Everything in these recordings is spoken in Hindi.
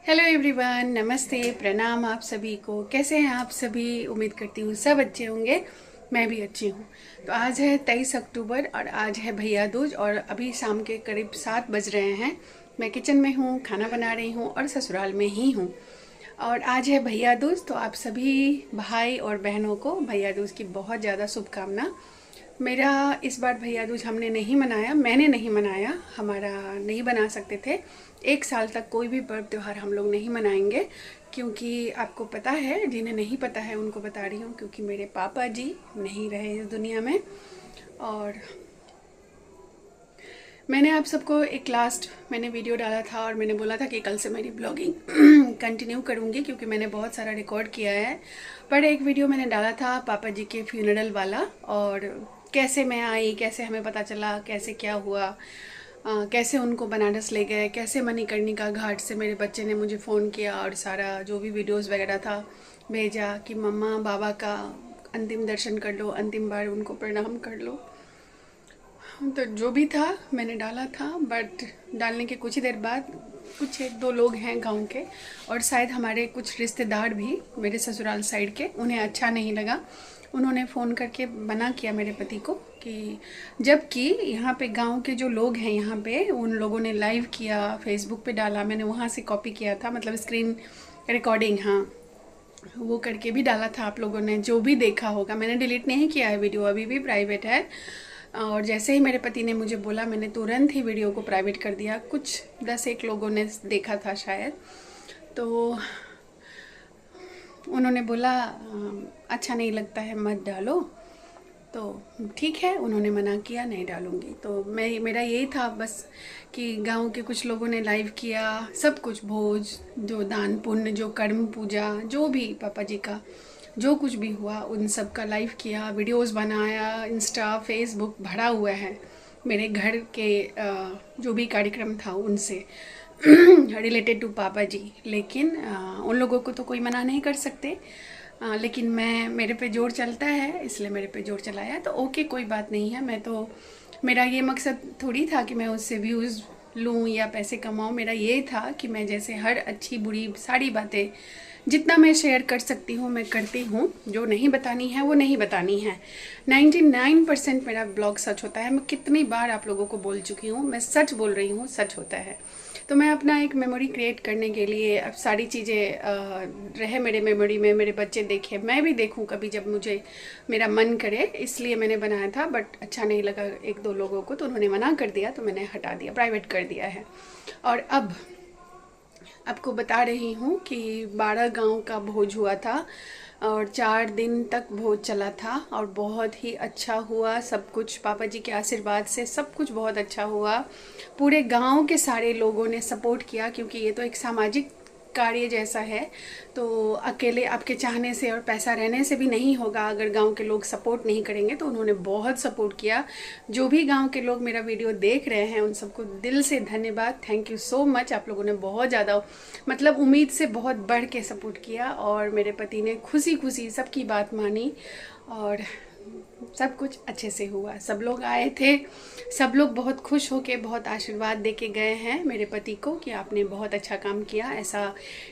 हेलो एवरीवन, नमस्ते, प्रणाम आप सभी को। कैसे हैं आप सभी? उम्मीद करती हूँ सब अच्छे होंगे। मैं भी अच्छी हूँ। तो आज है 23 अक्टूबर और आज है भैया दूज और अभी शाम के करीब 7 बज रहे हैं। मैं किचन में हूँ, खाना बना रही हूँ और ससुराल में ही हूँ। और आज है भैया दूज, तो आप सभी भाई और बहनों को भैया दूज की बहुत ज़्यादा शुभकामना। मेरा इस बार भैया दूज हमने नहीं मनाया, मैंने नहीं मनाया, हमारा नहीं बना सकते थे। 1 साल तक कोई भी पर्व त्यौहार हम लोग नहीं मनाएंगे, क्योंकि आपको पता है, जिन्हें नहीं पता है उनको बता रही हूँ, क्योंकि मेरे पापा जी नहीं रहे इस दुनिया में। और मैंने आप सबको एक लास्ट मैंने वीडियो डाला था और मैंने बोला था कि कल से मेरी ब्लॉगिंग कंटिन्यू करूँगी, क्योंकि मैंने बहुत सारा रिकॉर्ड किया है। पर एक वीडियो मैंने डाला था पापा जी के फ्यूनरल वाला, और कैसे मैं आई, कैसे हमें पता चला, कैसे क्या हुआ, कैसे उनको बनारस ले गए, कैसे मणिकर्णिका घाट से मेरे बच्चे ने मुझे फ़ोन किया और सारा जो भी वीडियोस वगैरह था भेजा कि मम्मा बाबा का अंतिम दर्शन कर लो, अंतिम बार उनको प्रणाम कर लो। तो जो भी था मैंने डाला था, बट डालने के कुछ ही देर बाद कुछ एक दो लोग हैं गांव के और शायद हमारे कुछ रिश्तेदार भी मेरे ससुराल साइड के, उन्हें अच्छा नहीं लगा। उन्होंने फ़ोन करके मना किया मेरे पति को कि जबकि यहाँ पे गांव के जो लोग हैं यहाँ पे, उन लोगों ने लाइव किया, फेसबुक पे डाला, मैंने वहाँ से कॉपी किया था, मतलब स्क्रीन रिकॉर्डिंग, हाँ वो करके भी डाला था। आप लोगों ने जो भी देखा होगा, मैंने डिलीट नहीं किया है, वीडियो अभी भी प्राइवेट है। और जैसे ही मेरे पति ने मुझे बोला, मैंने तुरंत ही वीडियो को प्राइवेट कर दिया। कुछ 10-1 लोगों ने देखा था शायद, तो उन्होंने बोला अच्छा नहीं लगता है मत डालो। तो ठीक है, उन्होंने मना किया, नहीं डालूंगी। तो मेरा यही था बस कि गांव के कुछ लोगों ने लाइव किया, सब कुछ भोज, जो दान पुण्य, जो कर्म पूजा, जो भी पापा जी का जो कुछ भी हुआ उन सब का लाइव किया, वीडियोस बनाया, इंस्टा फेसबुक भरा हुआ है मेरे घर के जो भी कार्यक्रम था उनसे रिलेटेड टू पापा जी। लेकिन उन लोगों को तो कोई मना नहीं कर सकते, लेकिन मेरे पे जोर चलता है, इसलिए मेरे पे जोर चलाया। तो ओके, कोई बात नहीं है। मैं तो, मेरा ये मकसद थोड़ी था कि मैं उससे व्यूज़ लूँ या पैसे कमाऊँ। मेरा ये था कि मैं जैसे हर अच्छी बुरी सारी बातें जितना मैं शेयर कर सकती हूँ मैं करती हूँ, जो नहीं बतानी है वो नहीं बतानी है। 99% मेरा ब्लॉग सच होता है। मैं कितनी बार आप लोगों को बोल चुकी हूँ, मैं सच बोल रही हूँ, सच होता है। तो मैं अपना एक मेमोरी क्रिएट करने के लिए, अब सारी चीज़ें रहे मेरे मेमोरी में, मेरे बच्चे देखें, मैं भी देखूं कभी जब मुझे मेरा मन करे, इसलिए मैंने बनाया था। बट अच्छा नहीं लगा 1-2 लोगों को, तो उन्होंने मना कर दिया, तो मैंने हटा दिया, प्राइवेट कर दिया है। और अब आपको बता रही हूँ कि 12 गांव का भोज हुआ था और 4 दिन तक भोज चला था और बहुत ही अच्छा हुआ। सब कुछ पापा जी के आशीर्वाद से सब कुछ बहुत अच्छा हुआ। पूरे गांव के सारे लोगों ने सपोर्ट किया, क्योंकि ये तो एक सामाजिक कार्य जैसा है, तो अकेले आपके चाहने से और पैसा रहने से भी नहीं होगा अगर गांव के लोग सपोर्ट नहीं करेंगे। तो उन्होंने बहुत सपोर्ट किया। जो भी गांव के लोग मेरा वीडियो देख रहे हैं उन सबको दिल से धन्यवाद, थैंक यू सो मच। आप लोगों ने बहुत ज़्यादा, मतलब उम्मीद से बहुत बढ़ के सपोर्ट किया और मेरे पति ने खुशी खुशी सबकी बात मानी और सब कुछ अच्छे से हुआ। सब लोग आए थे, सब लोग बहुत खुश होके बहुत आशीर्वाद दे के गए हैं मेरे पति को कि आपने बहुत अच्छा काम किया। ऐसा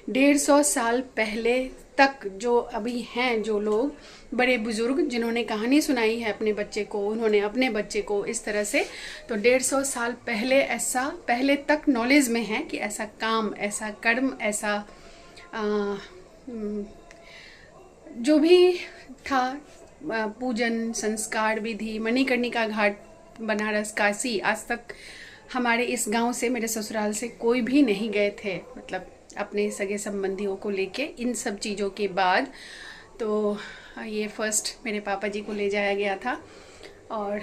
150 साल पहले तक जो अभी हैं, जो लोग बड़े बुजुर्ग जिन्होंने कहानी सुनाई है अपने बच्चे को, उन्होंने अपने बच्चे को इस तरह से, तो 150 साल पहले ऐसा पहले तक नॉलेज में है कि ऐसा काम, ऐसा कर्म, ऐसा जो भी था, पूजन संस्कार विधि, मणिकर्णिका घाट, बनारस, काशी, आज तक हमारे इस गांव से, मेरे ससुराल से कोई भी नहीं गए थे, मतलब अपने सगे संबंधियों को लेके इन सब चीज़ों के बाद। तो ये फर्स्ट मेरे पापा जी को ले जाया गया था और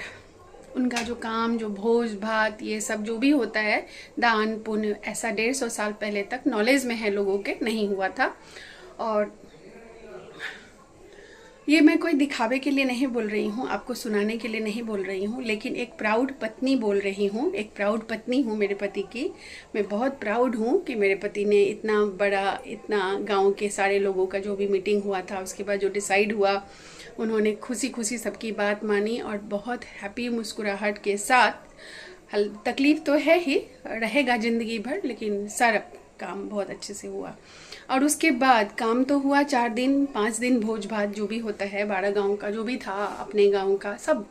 उनका जो काम, जो भोज भात, ये सब जो भी होता है, दान पुण्य, ऐसा 150 साल पहले तक नॉलेज में है लोगों के, नहीं हुआ था। और ये मैं कोई दिखावे के लिए नहीं बोल रही हूँ, आपको सुनाने के लिए नहीं बोल रही हूँ, लेकिन एक प्राउड पत्नी बोल रही हूँ, एक प्राउड पत्नी हूँ मेरे पति की। मैं बहुत प्राउड हूँ कि मेरे पति ने इतना बड़ा, इतना गांव के सारे लोगों का जो भी मीटिंग हुआ था, उसके बाद जो डिसाइड हुआ, उन्होंने खुशी खुशी सबकी बात मानी और बहुत हैप्पी मुस्कुराहट के साथ, तकलीफ़ तो है ही, रहेगा ज़िंदगी भर, लेकिन सर काम बहुत अच्छे से हुआ। और उसके बाद काम तो हुआ 4 दिन 5 दिन, भोज भात जो भी होता है 12 गांव का जो भी था, अपने गांव का सब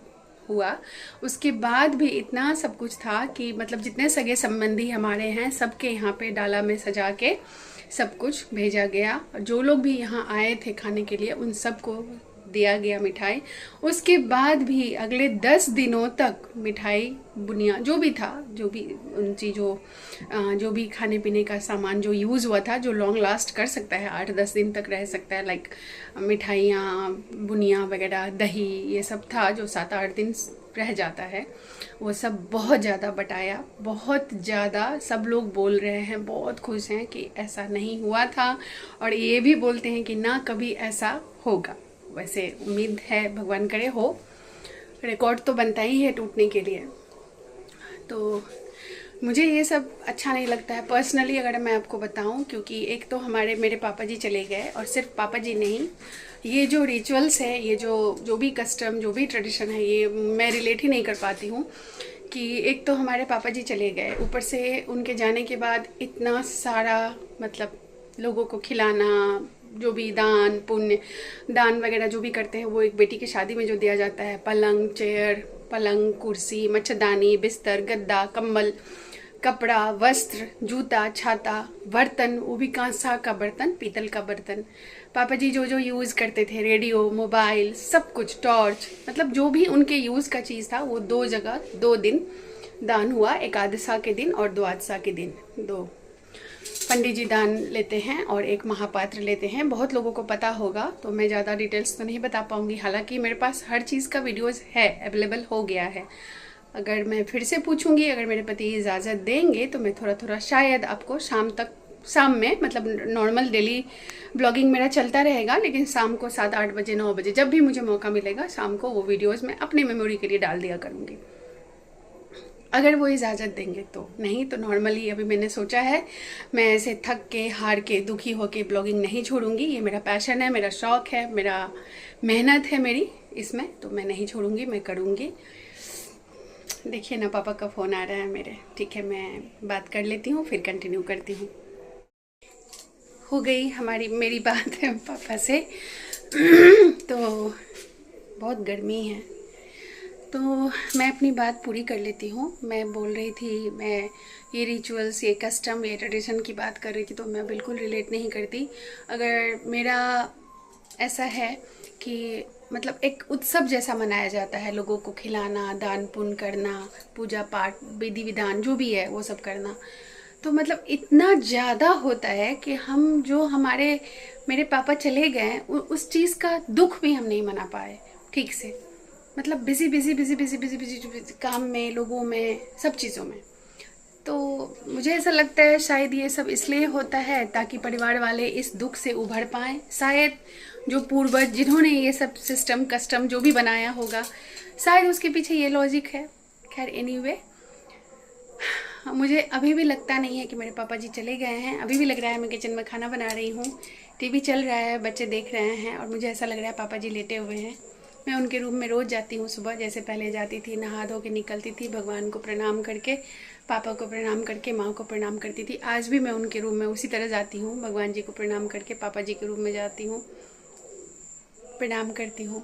हुआ। उसके बाद भी इतना सब कुछ था कि मतलब जितने सगे संबंधी हमारे हैं सबके यहाँ पे डाला में सजा के सब कुछ भेजा गया। जो लोग भी यहाँ आए थे खाने के लिए उन सबको दिया गया मिठाई। उसके बाद भी अगले 10 दिनों तक मिठाई बुनिया जो भी था, जो भी उन चीज़ों जो भी खाने पीने का सामान जो यूज़ हुआ था, जो लॉन्ग लास्ट कर सकता है 8-10 दिन तक रह सकता है, लाइक मिठाइयाँ बुनिया वगैरह दही ये सब था जो 7-8 दिन रह जाता है, वो सब बहुत ज़्यादा बटाया, बहुत ज़्यादा। सब लोग बोल रहे हैं, बहुत खुश हैं कि ऐसा नहीं हुआ था और ये भी बोलते हैं कि ना कभी ऐसा होगा। वैसे उम्मीद है भगवान करे हो, रिकॉर्ड तो बनता ही है टूटने के लिए। तो मुझे ये सब अच्छा नहीं लगता है पर्सनली, अगर मैं आपको बताऊं, क्योंकि एक तो मेरे पापा जी चले गए, और सिर्फ पापा जी नहीं, ये जो रिचुअल्स है, ये जो भी कस्टम जो भी ट्रेडिशन है, ये मैं रिलेट ही नहीं कर पाती हूँ कि एक तो हमारे पापा जी चले गए, ऊपर से उनके जाने के बाद इतना सारा मतलब लोगों को खिलाना, जो भी दान पुण्य दान वगैरह जो भी करते हैं वो एक बेटी की शादी में जो दिया जाता है, पलंग चेयर, पलंग कुर्सी, मच्छरदानी, बिस्तर, गद्दा, कंबल, कपड़ा, वस्त्र, जूता, छाता, बर्तन, वो भी कांसा का बर्तन, पीतल का बर्तन, पापा जी जो यूज़ करते थे, रेडियो, मोबाइल, सब कुछ, टॉर्च, मतलब जो भी उनके यूज़ का चीज़ था वो 2 जगह 2 दिन दान हुआ, एकादशा के दिन और द्वादशा के दिन। 2 पंडित जी दान लेते हैं और एक महापात्र लेते हैं। बहुत लोगों को पता होगा, तो मैं ज़्यादा डिटेल्स तो नहीं बता पाऊँगी। हालांकि मेरे पास हर चीज़ का वीडियोस है, अवेलेबल हो गया है। अगर मैं फिर से पूछूंगी, अगर मेरे पति इजाज़त देंगे, तो मैं थोड़ा थोड़ा शायद आपको शाम में, मतलब नॉर्मल डेली ब्लॉगिंग मेरा चलता रहेगा, लेकिन शाम को 7-8 बजे 9 बजे जब भी मुझे मौका मिलेगा शाम को वो वीडियोज़ मैं अपनी मेमोरी के लिए डाल दिया करूँगी, अगर वो इजाज़त देंगे तो। नहीं तो नॉर्मली अभी मैंने सोचा है, मैं ऐसे थक के हार के दुखी होके ब्लॉगिंग नहीं छोड़ूंगी। ये मेरा पैशन है, मेरा शौक़ है, मेरा मेहनत है मेरी इसमें, तो मैं नहीं छोड़ूंगी, मैं करूँगी। देखिए ना, पापा का फ़ोन आ रहा है मेरे। ठीक है, मैं बात कर लेती हूँ, फिर कंटिन्यू करती हूँ। हो गई मेरी बात है पापा से। तो बहुत गर्मी है, तो मैं अपनी बात पूरी कर लेती हूँ। मैं बोल रही थी, मैं ये रिचुअल्स, ये कस्टम, ये ट्रेडिशन की बात कर रही थी, तो मैं बिल्कुल रिलेट नहीं करती। अगर मेरा ऐसा है कि मतलब एक उत्सव जैसा मनाया जाता है, लोगों को खिलाना, दान पुण्य करना, पूजा पाठ, विधि विधान जो भी है वो सब करना, तो मतलब इतना ज़्यादा होता है कि हम जो मेरे पापा चले गए, उस चीज़ का दुख भी हम नहीं मना पाए ठीक से। मतलब बिजी काम में, लोगों में, सब चीज़ों में। तो मुझे ऐसा लगता है शायद ये सब इसलिए होता है ताकि परिवार वाले इस दुख से उभर पाएँ। शायद जो पूर्वज जिन्होंने ये सब सिस्टम कस्टम जो भी बनाया होगा, शायद उसके पीछे ये लॉजिक है। खैर एनीवे, मुझे अभी भी लगता नहीं है कि मेरे पापा जी चले गए हैं। अभी भी लग रहा है मैं किचन में खाना बना रही हूँ, टीवी चल रहा है, बच्चे देख रहे हैं, और मुझे ऐसा लग रहा है पापा जी लेटे हुए हैं। मैं उनके रूम में रोज़ जाती हूँ सुबह, जैसे पहले जाती थी, नहा धो के निकलती थी, भगवान को प्रणाम करके, पापा को प्रणाम करके, माँ को प्रणाम करती थी। आज भी मैं उनके रूम में उसी तरह जाती हूँ, भगवान जी को प्रणाम करके पापा जी के रूम में जाती हूँ, प्रणाम करती हूँ।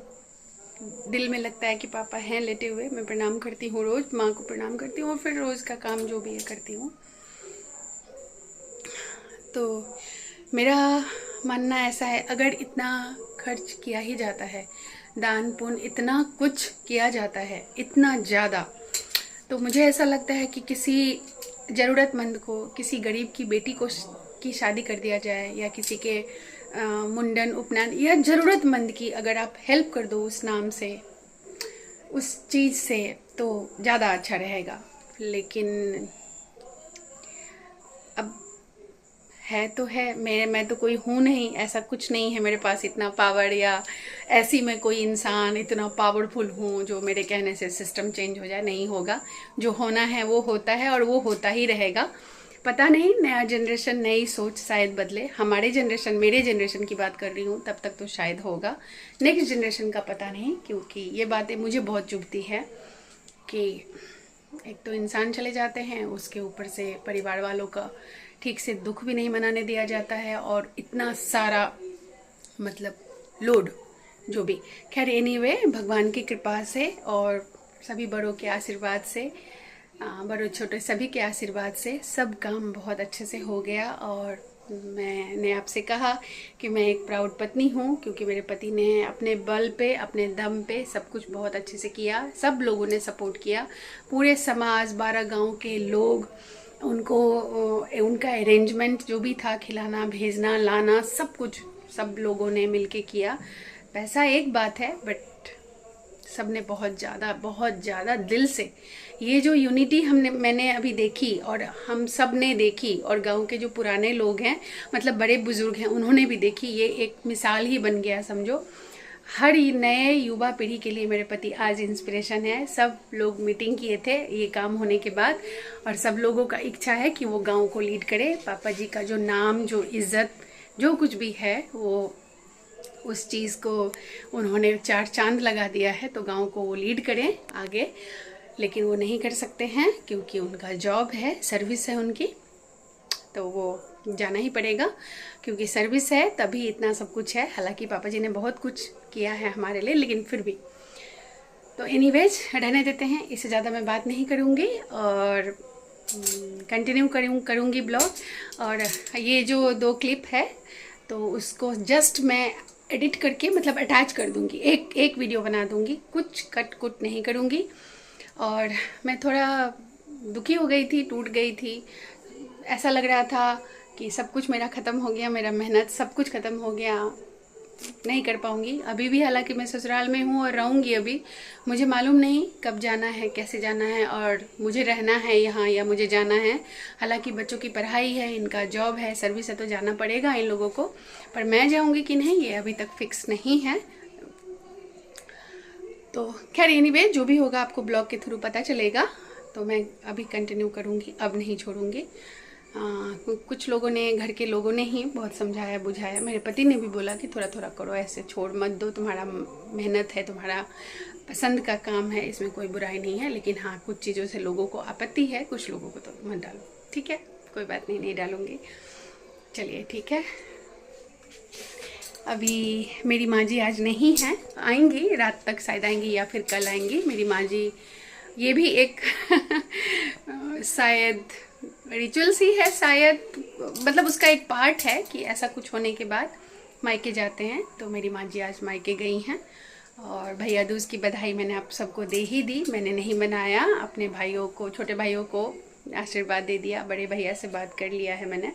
दिल में लगता है कि पापा हैं लेटे हुए, मैं प्रणाम करती हूँ रोज़, माँ को प्रणाम करती हूँ, और फिर रोज़ का काम जो भी है करती हूँ। तो मेरा मानना ऐसा है, अगर इतना खर्च किया ही जाता है, दान पुण्य इतना कुछ किया जाता है, इतना ज़्यादा, तो मुझे ऐसा लगता है कि किसी ज़रूरतमंद को, किसी गरीब की बेटी को की शादी कर दिया जाए, या किसी के मुंडन उपनयन, या ज़रूरतमंद की अगर आप हेल्प कर दो उस नाम से, उस चीज़ से, तो ज़्यादा अच्छा रहेगा। लेकिन अब है तो है, मैं तो कोई हूँ नहीं, ऐसा कुछ नहीं है मेरे पास इतना पावर, या ऐसी मैं कोई इंसान इतना पावरफुल हूँ जो मेरे कहने से सिस्टम चेंज हो जाए। नहीं होगा, जो होना है वो होता है, और वो होता ही रहेगा। पता नहीं, नया जनरेशन, नई सोच शायद बदले। हमारे जनरेशन, मेरे जनरेशन की बात कर रही हूँ, तब तक तो शायद होगा, नेक्स्ट जनरेशन का पता नहीं। क्योंकि ये बातें मुझे बहुत चुभती है कि एक तो इंसान चले जाते हैं, उसके ऊपर से परिवार वालों का ठीक से दुख भी नहीं मनाने दिया जाता है, और इतना सारा मतलब लोड जो भी। खैर एनीवे, भगवान की कृपा से और सभी बड़ों के आशीर्वाद से, बड़ों छोटे सभी के आशीर्वाद से सब काम बहुत अच्छे से हो गया। और मैंने आपसे कहा कि मैं एक प्राउड पत्नी हूँ, क्योंकि मेरे पति ने अपने बल पे, अपने दम पे सब कुछ बहुत अच्छे से किया। सब लोगों ने सपोर्ट किया, पूरे समाज, 12 गांव के लोग, उनको उनका अरेंजमेंट जो भी था, खिलाना भेजना लाना सब कुछ सब लोगों ने मिलके किया। पैसा एक बात है, बट सब ने बहुत ज़्यादा दिल से ये जो यूनिटी मैंने अभी देखी और हम सब ने देखी, और गांव के जो पुराने लोग हैं, मतलब बड़े बुजुर्ग हैं, उन्होंने भी देखी। ये एक मिसाल ही बन गया समझो। हर नए युवा पीढ़ी के लिए मेरे पति आज इंस्पिरेशन है। सब लोग मीटिंग किए थे ये काम होने के बाद, और सब लोगों का इच्छा है कि वो गांव को लीड करे। पापा जी का जो नाम, जो इज्जत, जो कुछ भी है, वो उस चीज़ को उन्होंने 4 चांद लगा दिया है, तो गांव को वो लीड करें आगे। लेकिन वो नहीं कर सकते हैं क्योंकि उनका जॉब है, सर्विस है उनकी, तो वो जाना ही पड़ेगा क्योंकि सर्विस है, तभी इतना सब कुछ है। हालांकि पापा जी ने बहुत कुछ किया है हमारे लिए, लेकिन फिर भी। तो एनीवेज रहने देते हैं, इससे ज़्यादा मैं बात नहीं करूँगी और कंटिन्यू करूँगी ब्लॉग। और ये जो 2 क्लिप है तो उसको जस्ट मैं एडिट करके मतलब अटैच कर दूँगी, एक वीडियो बना दूँगी, कुछ कट कुट नहीं करूँगी। और मैं थोड़ा दुखी हो गई थी, टूट गई थी। ऐसा लग रहा था कि सब कुछ मेरा ख़त्म हो गया, मेरा मेहनत सब कुछ ख़त्म हो गया, नहीं कर पाऊँगी अभी भी। हालांकि मैं ससुराल में हूँ और रहूँगी अभी, मुझे मालूम नहीं कब जाना है, कैसे जाना है, और मुझे रहना है यहाँ या मुझे जाना है। हालांकि बच्चों की पढ़ाई है, इनका जॉब है, सर्विस है, तो जाना पड़ेगा इन लोगों को। पर मैं जाऊँगी कि नहीं ये अभी तक फिक्स नहीं है। तो खैर एनीवे जो भी होगा आपको ब्लॉग के थ्रू पता चलेगा। तो मैं अभी कंटिन्यू करूँगी, अब नहीं छोड़ूँगी। कुछ लोगों ने, घर के लोगों ने ही बहुत समझाया बुझाया। मेरे पति ने भी बोला कि थोड़ा थोड़ा करो, ऐसे छोड़ मत दो, तुम्हारा मेहनत है, तुम्हारा पसंद का काम है, इसमें कोई बुराई नहीं है। लेकिन हाँ, कुछ चीज़ों से लोगों को आपत्ति है, कुछ लोगों को तो मत डालो। ठीक है, कोई बात नहीं, नहीं डालूँगी। चलिए ठीक है। अभी मेरी माँ जी आज नहीं है, आएंगी रात तक शायद आएंगी या फिर कल आएंगी मेरी माँ जी। ये भी एक शायद रिचुअल्स ही है शायद, मतलब उसका एक पार्ट है कि ऐसा कुछ होने के बाद मायके जाते हैं। तो मेरी माँ जी आज मायके गई हैं। और भैया दूज की बधाई मैंने आप सबको दे ही दी, मैंने नहीं बनाया। अपने भाइयों को, छोटे भाइयों को आशीर्वाद दे दिया, बड़े भैया से बात कर लिया है मैंने,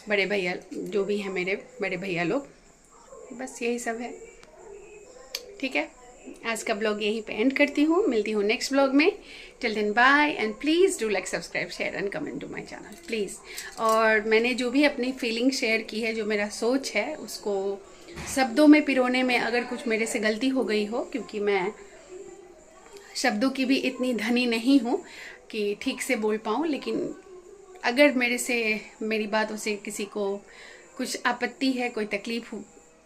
बड़े भैया जो भी हैं मेरे बड़े भैया लोग, बस यही सब है। ठीक है, आज का ब्लॉग यहीं पे एंड करती हूँ, मिलती हूँ नेक्स्ट ब्लॉग में। Till then bye, and please do like, subscribe, share and comment to my channel please. और मैंने जो भी अपनी फीलिंग शेयर की है, जो मेरा सोच है, उसको शब्दों में पिरोने में अगर कुछ मेरे से गलती हो गई हो, क्योंकि मैं शब्दों की भी इतनी धनी नहीं हूँ कि ठीक से बोल पाऊँ, लेकिन अगर मेरे से, मेरी बातों से किसी को कुछ आपत्ति है, कोई तकलीफ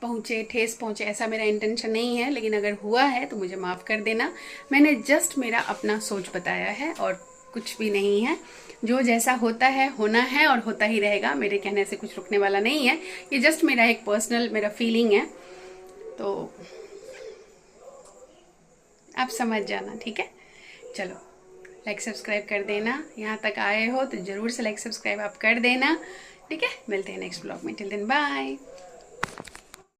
पहुँचे, ठेस पहुँचे, ऐसा मेरा इंटेंशन नहीं है। लेकिन अगर हुआ है तो मुझे माफ़ कर देना। मैंने जस्ट मेरा अपना सोच बताया है और कुछ भी नहीं है। जो जैसा होता है होना है और होता ही रहेगा, मेरे कहने से कुछ रुकने वाला नहीं है। ये जस्ट मेरा एक पर्सनल मेरा फीलिंग है, तो आप समझ जाना। ठीक है, चलो लाइक सब्सक्राइब कर देना। यहाँ तक आए हो तो ज़रूर से लाइक सब्सक्राइब आप कर देना। ठीक है, मिलते हैं नेक्स्ट ब्लॉग में। Till then bye.